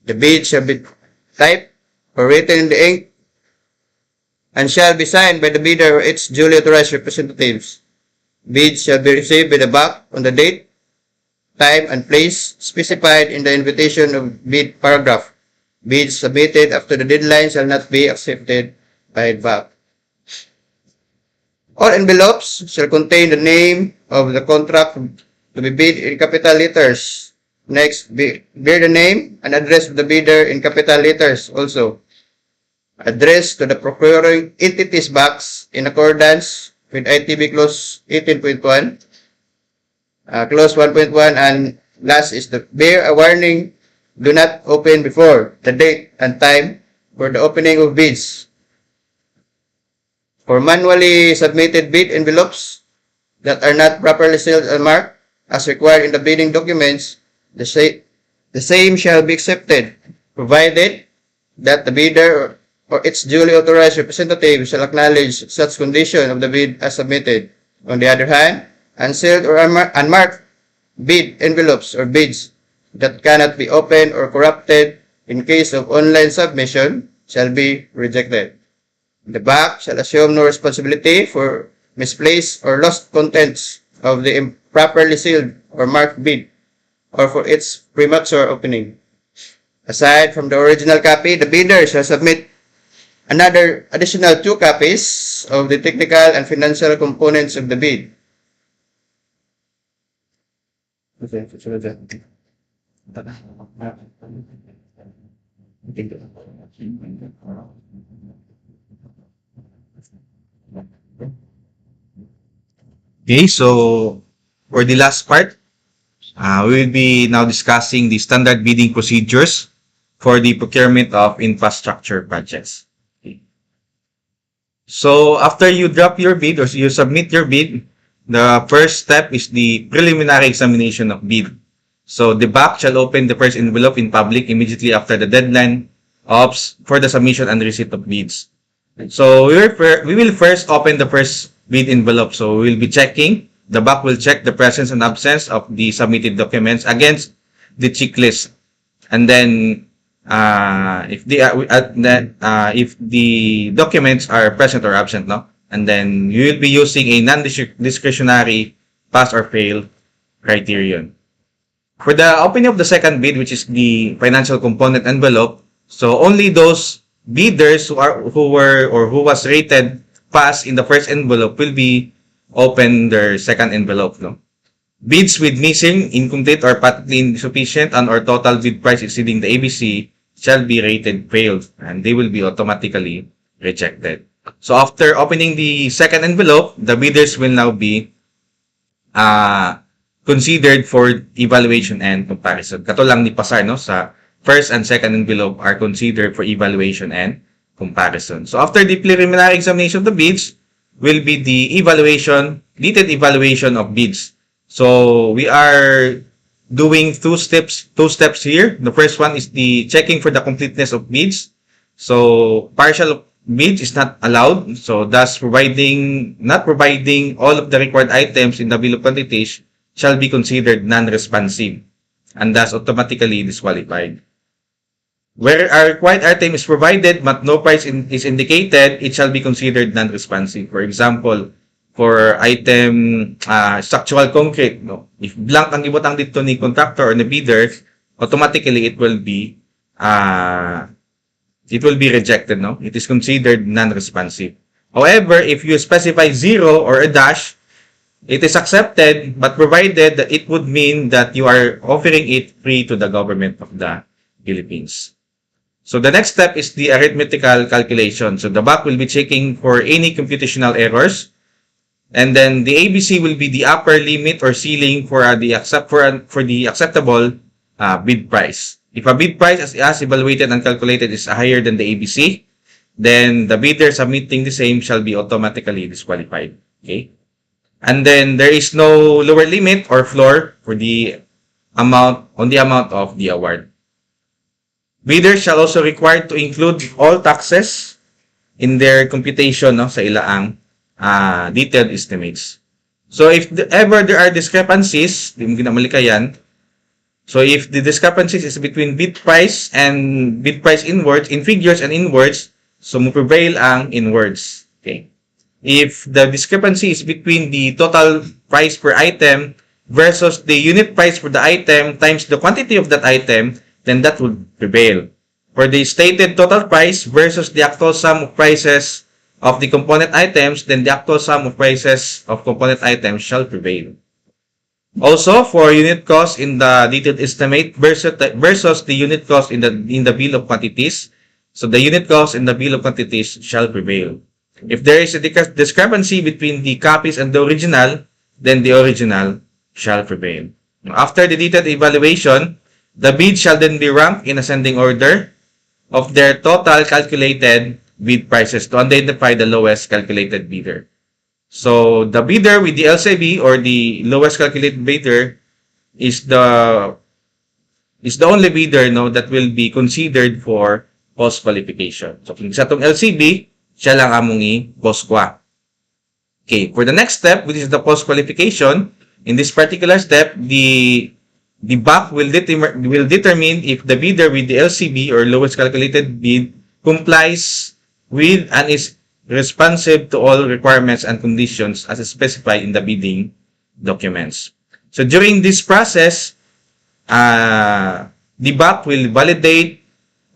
The bid shall be typed or written in the ink and shall be signed by the bidder or its duly authorized representatives. Bids shall be received by the back on the date, time, and place specified in the invitation of bid paragraph. Bids submitted after the deadline shall not be accepted by the back. All envelopes shall contain the name of the contract to be bid in capital letters. Next, bear the name and address of the bidder in capital letters also. Address to the procuring entities box in accordance with ITB Clause 18.1, Clause 1.1, and last is the bear a warning, do not open before the date and time for the opening of bids. For manually submitted bid envelopes that are not properly sealed and marked as required in the bidding documents, the same shall be accepted, provided that the bidder or its duly authorized representative shall acknowledge such condition of the bid as submitted. On the other hand, unsealed or unmarked bid envelopes or bids that cannot be opened or corrupted in case of online submission shall be rejected. The back shall assume no responsibility for misplaced or lost contents of the improperly sealed or marked bid or for its premature opening. Aside from the original copy, the bidder shall submit another additional 2 copies of the technical and financial components of the bid. Okay, so for the last part, we will be now discussing the standard bidding procedures for the procurement of infrastructure projects. Okay. So after you drop your bid or you submit your bid, the first step is the preliminary examination of bid. So the BAC shall open the first envelope in public immediately after the deadline for the submission and receipt of bids. So we will first open the first bid envelope. So we will be checking. The BAC will check the presence and absence of the submitted documents against the checklist, and then if the documents are present or absent, no, and then you will be using a non-discretionary pass or fail criterion. For the opening of the second bid, which is the financial component envelope, so only those bidders who was rated pass in the first envelope will be open their second envelope. No? Bids with missing, incomplete, or patently insufficient and or total bid price exceeding the ABC shall be rated failed, and they will be automatically rejected. So after opening the second envelope, the bidders will now be considered for evaluation and comparison. Kato lang ni Pasar, no? Sa first and second envelope are considered for evaluation and comparison. So after the preliminary examination of the bids, will be the evaluation, detailed evaluation of bids. So we are doing two steps here. The first one is the checking for the completeness of bids. So partial bids is not allowed. So thus not providing all of the required items in the bill of quantities shall be considered non-responsive and thus automatically disqualified. Where a required item is provided but no price is indicated, it shall be considered non-responsive. For example, for item structural concrete, no? If blank ang ibutang dito ni contractor or ni bidder, automatically it will be rejected, no? It is considered non-responsive. However, if you specify 0 or a dash, it is accepted, but provided that it would mean that you are offering it free to the government of the Philippines. So the next step is the arithmetical calculation. So the BAC will be checking for any computational errors. And then the ABC will be the upper limit or ceiling for the acceptable bid price. If a bid price as evaluated and calculated is higher than the ABC, then the bidder submitting the same shall be automatically disqualified. Okay? And then there is no lower limit or floor for the amount of the award. Bidders shall also required to include all taxes in their computation, no, sa ilaang detailed estimates. So if ever there are discrepancies, di mo ginamalikayan. So if the discrepancies is between bid price and bid price inwards, in figures and inwards, so mo prevail ang inwards. Okay. If the discrepancy is between the total price per item versus the unit price for the item times the quantity of that item, then that would prevail. For the stated total price versus the actual sum of prices of the component items, then the actual sum of prices of component items shall prevail. Also, for unit cost in the detailed estimate versus the unit cost in the bill of quantities, so the unit cost in the bill of quantities shall prevail. If there is a discrepancy between the copies and the original, then the original shall prevail. After the detailed evaluation, the bid shall then be ranked in ascending order of their total calculated bid prices to identify the lowest calculated bidder. So the bidder with the LCB or the lowest calculated bidder is the only bidder, no, that will be considered for post qualification. So kung sa tong LCB, siya lang among i-post-qua. Okay, for the next step, which is the post qualification, in this particular step, the BAC will determine if the bidder with the LCB or lowest calculated bid complies with and is responsive to all requirements and conditions as specified in the bidding documents. So during this process, the BAC will validate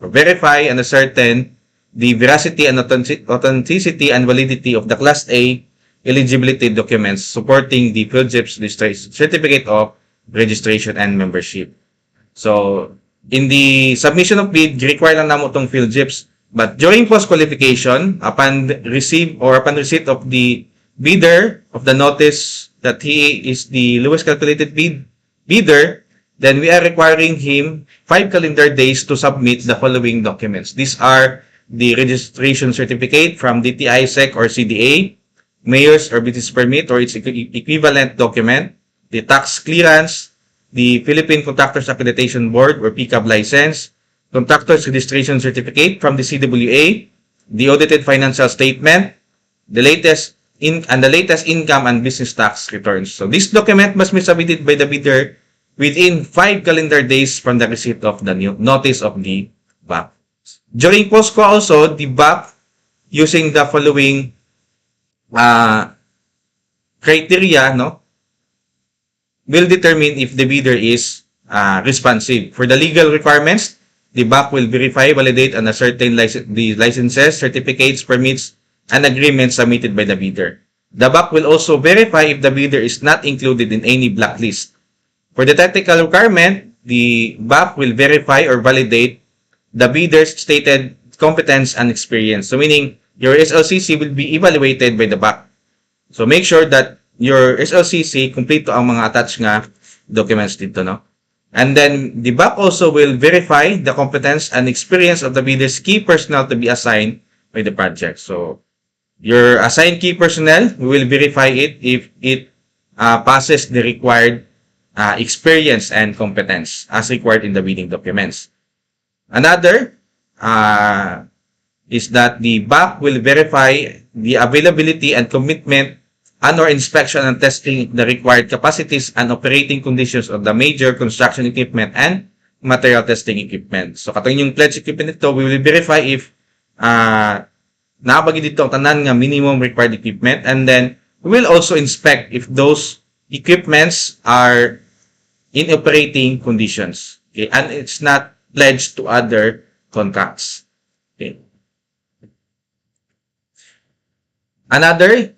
or verify and ascertain the veracity and authenticity and validity of the Class A eligibility documents supporting the PhilJIP's certificate of registration and membership. So, in the submission of bid, require lang namo itong PhilJIPs. But during post-qualification, upon receipt of the bidder of the notice that he is the lowest calculated bidder, then we are requiring him 5 calendar days to submit the following documents. These are the registration certificate from DTI-SEC or CDA, mayor's or business permit or its equivalent document, the tax clearance, the Philippine Contractors Accreditation Board or PCAB license, Contractors Registration Certificate from the CWA, the audited financial statement, the latest income and business tax returns. So this document must be submitted by the bidder within 5 calendar days from the receipt of the notice of the BAC. During post-co also, the BAC, using the following criteria, no, will determine if the bidder is responsive. For the legal requirements, the BAC will verify, validate, and ascertain the licenses, certificates, permits, and agreements submitted by the bidder. The BAC will also verify if the bidder is not included in any blacklist. For the technical requirement, the BAC will verify or validate the bidder's stated competence and experience. So meaning, your SLCC will be evaluated by the BAC. So make sure that your SLCC complete ang mga attached nga documents dito, no? And then, the BAC also will verify the competence and experience of the bidder's key personnel to be assigned by the project. So, your assigned key personnel, we will verify it if it passes the required experience and competence as required in the bidding documents. Another is that the BAC will verify the availability and commitment and/or inspection and testing the required capacities and operating conditions of the major construction equipment and material testing equipment. So, katong yung pledge equipment nito, we will verify if nakabagi dito ang tanan nga minimum required equipment, and then we will also inspect if those equipments are in operating conditions. Okay? And it's not pledged to other contracts. Okay. Another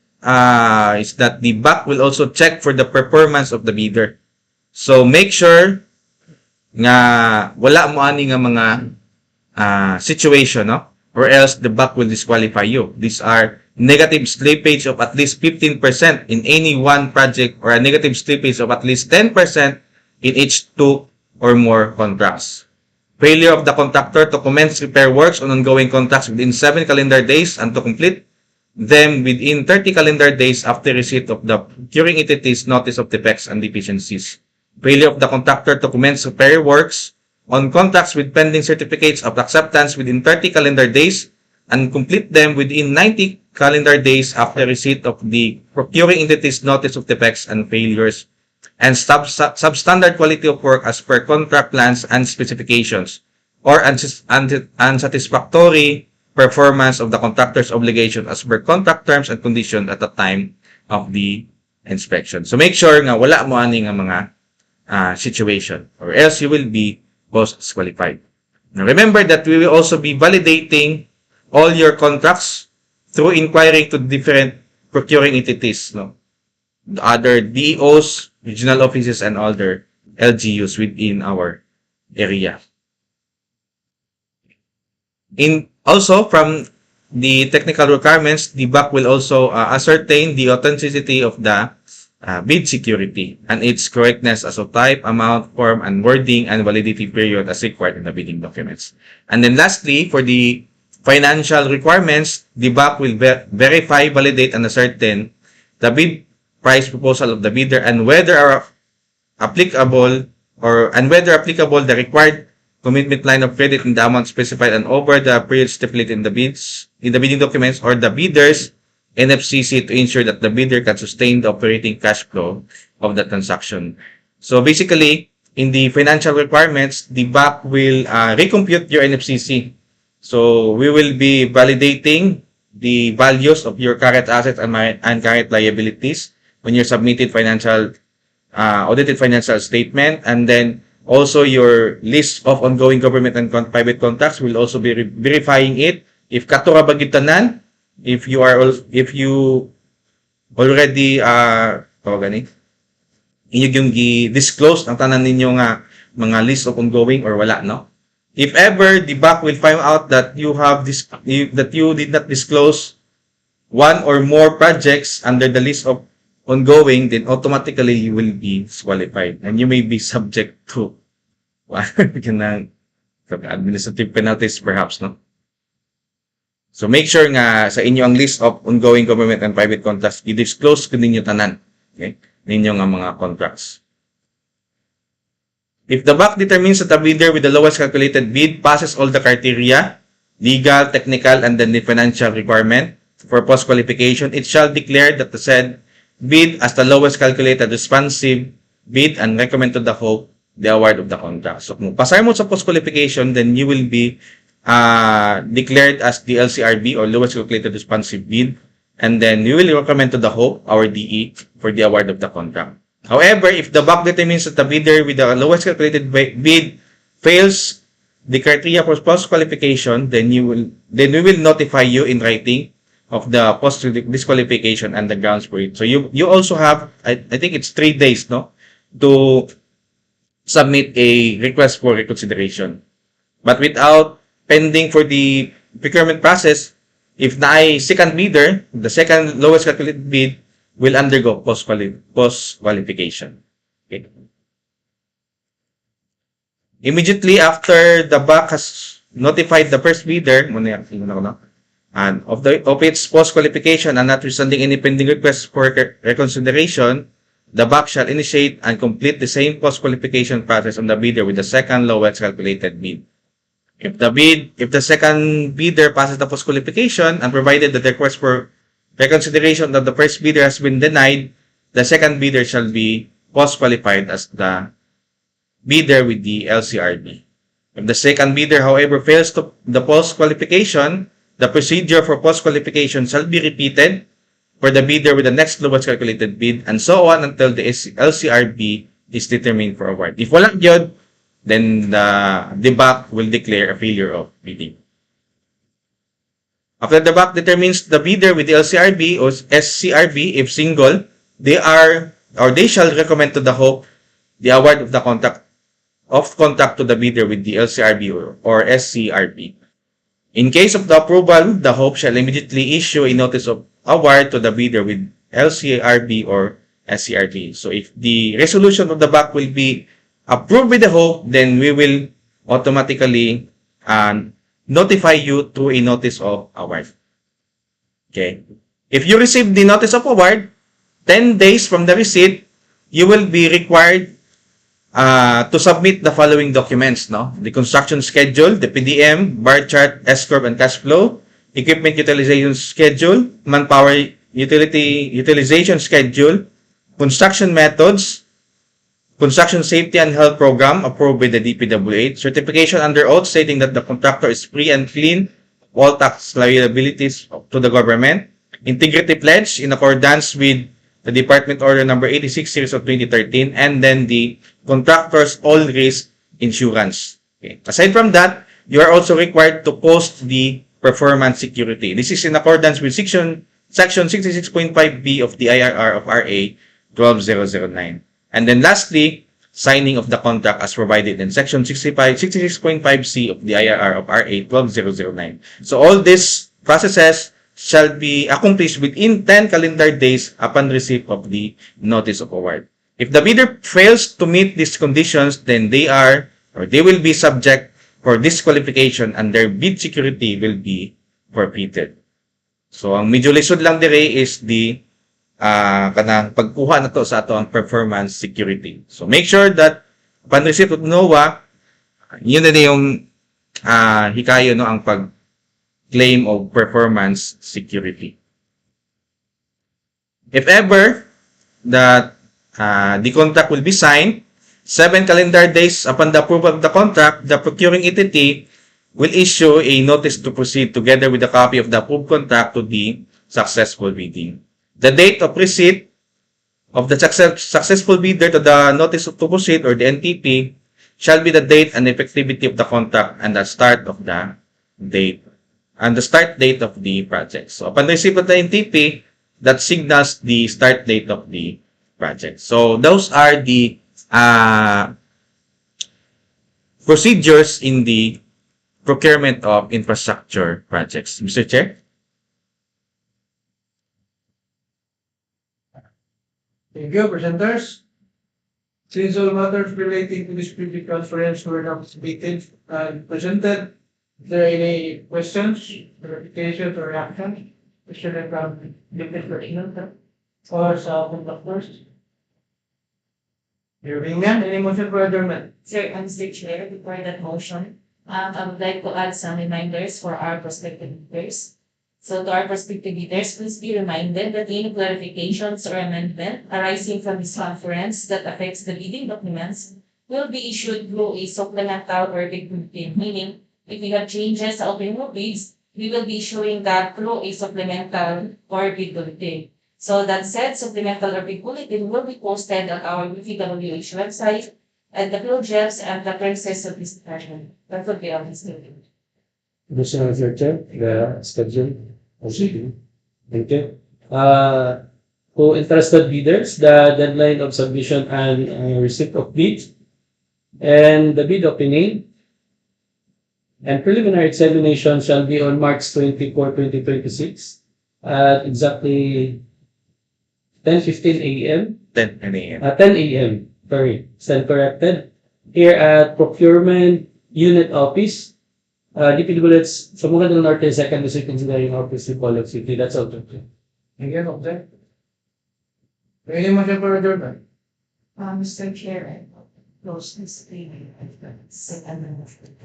is that the BAC will also check for the performance of the bidder. So, make sure nga wala mo ani nga mga situation, no? Or else the BAC will disqualify you. These are negative slippage of at least 15% in any one project, or a negative slippage of at least 10% in each 2 or more contracts. Failure of the contractor to commence repair works on ongoing contracts within 7 calendar days and to complete them within 30 calendar days after receipt of the procuring entity's notice of defects and deficiencies. Failure of the contractor to commence repair works on contracts with pending certificates of acceptance within 30 calendar days and complete them within 90 calendar days after receipt of the procuring entity's notice of defects and failures, and substandard quality of work as per contract plans and specifications, or unsatisfactory performance of the contractor's obligation as per contract terms and conditions at the time of the inspection. So make sure nga wala mo ani nga mga situation, or else you will be post-disqualified. Now remember that we will also be validating all your contracts through inquiring to different procuring entities, no? The other DEOs, regional offices, and other LGUs within our area. Also, from the technical requirements, the BAC will also ascertain the authenticity of the bid security and its correctness as of type, amount, form, and wording, and validity period as required in the bidding documents. And then lastly, for the financial requirements, the BAC will verify, validate, and ascertain the bid price proposal of the bidder and whether applicable, the required commitment line of credit in the amount specified and over the period stipulated in the bidding documents, or the bidder's NFCC to ensure that the bidder can sustain the operating cash flow of the transaction. So basically, in the financial requirements, the BAC will recompute your NFCC. So we will be validating the values of your current assets and current liabilities when you submitted audited financial statement, and then also your list of ongoing government and private contracts will also be verifying it. If kato ka bagitanan, if you already inyo yung disclose ang tanan ninyo nga mga list of ongoing or wala, no? If ever the BAC will find out that you did not disclose one or more projects under the list of ongoing, then automatically you will be disqualified and you may be subject to administrative penalties perhaps, no? So make sure nga sa inyo ang list of ongoing government and private contracts, i-disclose ko ninyo tanan, okay? Ninyo nga mga contracts. If the BAC determines that the bidder with the lowest calculated bid passes all the criteria, legal, technical, and then the financial requirement for post-qualification, it shall declare that the said bid as the lowest calculated responsive bid and recommend to the HOPE the award of the contract. So kung pasay mo sa post-qualification, then you will be declared as the LCRB or lowest calculated responsive bid, and then you will recommend to the HOPE, our DE, for the award of the contract. However, if the BAC determines that the bidder with the lowest calculated bid fails the criteria for post-qualification, then we will notify you in writing of the post disqualification and the grounds for it. So you also have, I think it's 3 days, no, to submit a request for reconsideration. But without pending for the procurement process, if na ay second bidder, the second lowest calculated bid will undergo post qualification. Okay. Immediately after the BAC has notified the first bidder, and of its post qualification and notwithstanding any pending request for reconsideration, the BAC shall initiate and complete the same post qualification process on the bidder with the second lowest calculated bid. If the second bidder passes the post qualification and provided that the request for reconsideration of the first bidder has been denied, the second bidder shall be post qualified as the bidder with the LCRB. If the second bidder, however, fails to the post qualification, the procedure for post qualification shall be repeated for the bidder with the next lowest calculated bid, and so on until the LCRB is determined for award. If walang yun, then the BAC will declare a failure of bidding. After the BAC determines the bidder with the LCRB or SCRB, if single, they shall recommend to the HOPE the award of the contract to the bidder with the LCRB or SCRB. In case of the approval, the HOPE shall immediately issue a notice of award to the bidder with LCRB or SCRB. So if the resolution of the BAC will be approved by the HOPE, then we will automatically notify you through a notice of award. Okay. If you receive the notice of award, 10 days from the receipt, you will be required to submit the following documents, no? The construction schedule, the PDM, bar chart, S-curve, and cash flow, equipment utilization schedule, manpower utilization schedule, construction methods, construction safety and health program approved by the DPWH, certification under oath stating that the contractor is free and clean of all tax liabilities to the government, integrity pledge in accordance with the Department Order number 86 series of 2013, and then the contractor's all risk insurance. Okay. Aside from that, you are also required to post the performance security. This is in accordance with section 66.5B of the IRR of RA 12009. And then lastly, signing of the contract as provided in section 66.5C of the IRR of RA 12009. So all these processes shall be accomplished within 10 calendar days upon receipt of the notice of award. If the bidder fails to meet these conditions, then they will be subject for disqualification and their bid security will be forfeited. So ang medyo lisod lang dire is the kanang pagkuha na to sa ato ang performance security. So make sure that upon receipt of NOAA, yun na yung hikayo, no, ang pag-claim of performance security. If ever that the contract will be signed, 7 calendar days upon the approval of the contract, the procuring entity will issue a notice to proceed together with a copy of the approved contract to the successful bidding. The date of receipt of the successful bidder to the notice to proceed or the NTP shall be the date and effectivity of the contract and the start date of the project. So upon receipt of the NTP, that signals the start date of the project. So those are the procedures in the procurement of infrastructure projects. Mr. Chair? Thank you, presenters. Since all matters relating to this public conference were not submitted and presented, is there any questions, clarifications, or reactions? Question from different personnel or conductors? Hearing none, any motion for adjournment? Sir, Mr. Chair, before that motion, I would like to add some reminders for our prospective bidders. So to our prospective bidders, please be reminded that any clarifications or amendment arising from this conference that affects the bidding documents will be issued through a supplemental or bid bulletin, meaning if we have changes sa opening of bids, we will be issuing that through a supplemental or bid bulletin. So that said, supplemental or bid bulletin will be posted on our DPWH website and the projects and the premises of this department. That will be our statement. Additional, Mr. Chair, the schedule of meeting. Thank you. To interested bidders, the deadline of submission and receipt of bids and the bid opening and preliminary examination shall be on March 24, 2026 at exactly 10:15 a.m. 10 a.m. 10 a.m. Sorry, stand corrected. Here at Procurement Unit Office, DPWH, Zamboanga del Norte, Second District Engineering Office, Dipolog City. That's all. Again, object. Any motion for adjournment? Mr. Chair, I close this meeting at 7.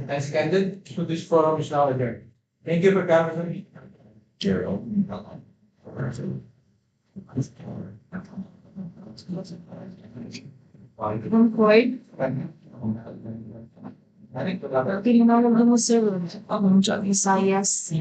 As candid, so this forum is now adjourned. Thank you for coming. Concord, pinanawag mo sir, ang Visayas.